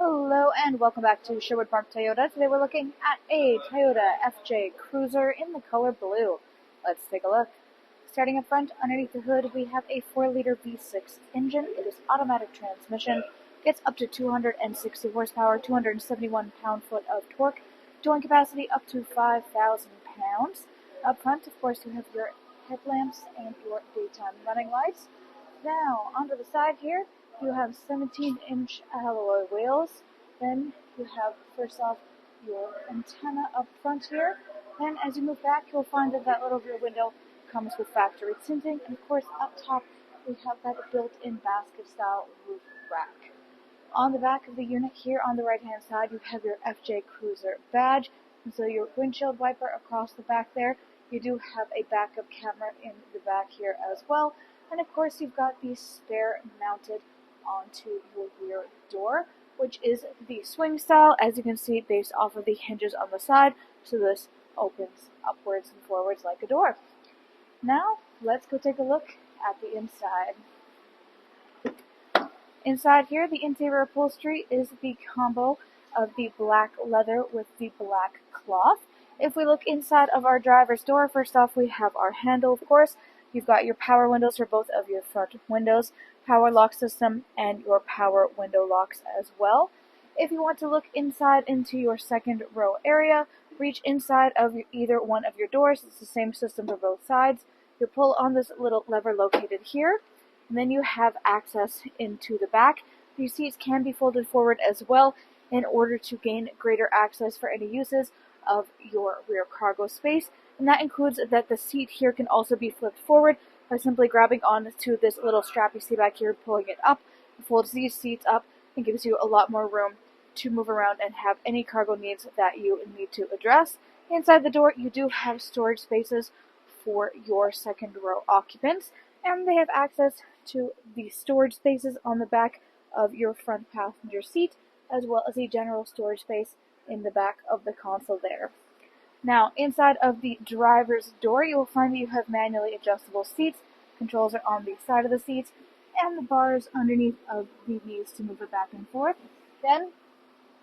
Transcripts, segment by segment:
Hello and welcome back to Sherwood Park Toyota. Today we're looking at a Toyota FJ Cruiser in the color blue. Let's take a look. Starting up front, underneath the hood, we have a 4-liter V6 engine. It is automatic transmission, gets up to 260 horsepower, 271 pound-foot of torque, towing capacity up to 5,000 pounds. Up front, of course, you have your headlamps and your daytime running lights. Now, onto the side here, you have 17-inch alloy wheels. Then you have, first off, your antenna up front here. Then as you move back, you'll find that that little rear window comes with factory tinting. And of course, up top, we have that built-in basket-style roof rack. On the back of the unit here on the right-hand side, you have your FJ Cruiser badge. And so your windshield wiper across the back there. You do have a backup camera in the back here as well. And of course, you've got the spare mounted onto your rear door, which is the swing style, as you can see, based off of the hinges on the side. So this opens upwards and forwards like a door. Now, let's go take a look at the inside. Inside here, the interior upholstery is the combo of the black leather with the black cloth. If we look inside of our driver's door, first off, we have our handle, of course. You've got your power windows for both of your front windows, power lock system, and your power window locks as well. If you want to look inside into your second row area, reach inside of either one of your doors. It's the same system for both sides. You pull on this little lever located here, and then you have access into the back. These seats can be folded forward as well in order to gain greater access for any uses of your rear cargo space. And that includes that the seat here can also be flipped forward by simply grabbing onto this little strap you see back here, pulling it up. It folds these seats up and gives you a lot more room to move around and have any cargo needs that you need to address. Inside the door, you do have storage spaces for your second row occupants, and they have access to the storage spaces on the back of your front passenger seat, as well as a general storage space in the back of the console there. Now, inside of the driver's door, you will find that you have manually adjustable seats. Controls are on the side of the seats, and the bars underneath of the knees to move it back and forth. Then,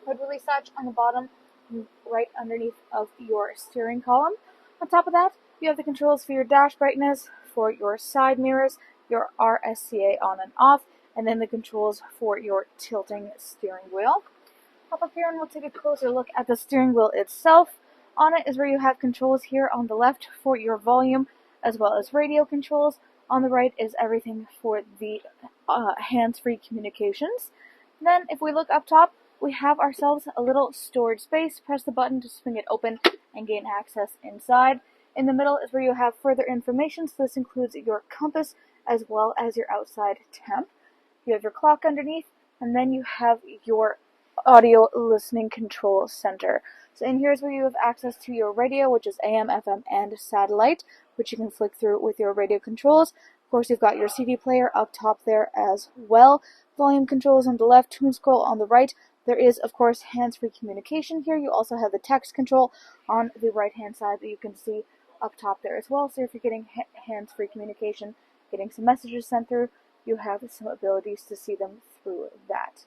hood release latch on the bottom, right underneath of your steering column. On top of that, you have the controls for your dash brightness, for your side mirrors, your RSCA on and off, and then the controls for your tilting steering wheel. Hop up here and we'll take a closer look at the steering wheel itself. On it is where you have controls here on the left for your volume, as well as radio controls. On the right is everything for the hands-free communications. Then, if we look up top, we have ourselves a little storage space. Press the button to swing it open and gain access inside. In the middle is where you have further information, so this includes your compass as well as your outside temp. You have your clock underneath, and then you have your audio listening control center. So in here is where you have access to your radio, which is AM, FM, and satellite, which you can flick through with your radio controls. Of course, you've got your CD player up top there as well. Volume controls on the left, tune scroll on the right. There is, of course, hands-free communication here. You also have the text control on the right-hand side that you can see up top there as well. So if you're getting hands-free communication, getting some messages sent through, you have some abilities to see them through that.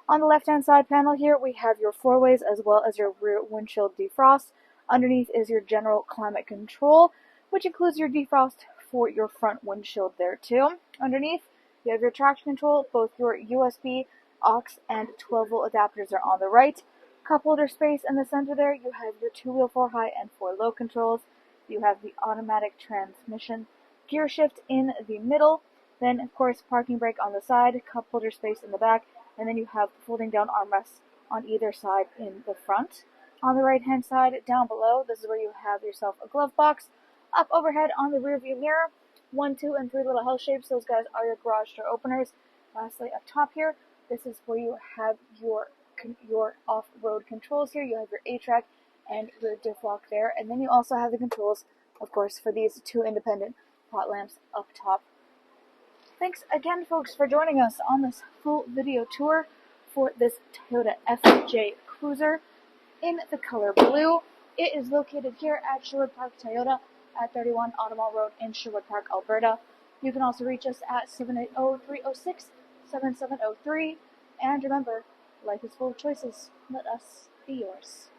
On the left-hand side panel here, we have your four-ways as well as your rear windshield defrost. Underneath is your general climate control, which includes your defrost for your front windshield there too. Underneath, you have your traction control. Both your USB, aux, and 12-volt adapters are on the right. Cup holder space in the center there. You have your 2-wheel 4-high and 4-low controls. You have the automatic transmission. Gear shift in the middle. Then, of course, parking brake on the side. Cup holder space in the back. And then you have folding down armrests on either side in the front. On the right-hand side, down below, this is where you have yourself a glove box. Up overhead on the rear view mirror, 1, 2, and 3 little L shapes. Those guys are your garage door openers. Lastly, up top here, this is where you have your off-road controls here. You have your A-track and your diff lock there. And then you also have the controls, of course, for these 2 independent pot lamps up top. Thanks again, folks, for joining us on this full video tour for this Toyota FJ Cruiser in the color blue. It is located here at Sherwood Park Toyota at 31 Automall Road in Sherwood Park, Alberta. You can also reach us at 780-306-7703. And remember, Life is full of choices. Let us be yours.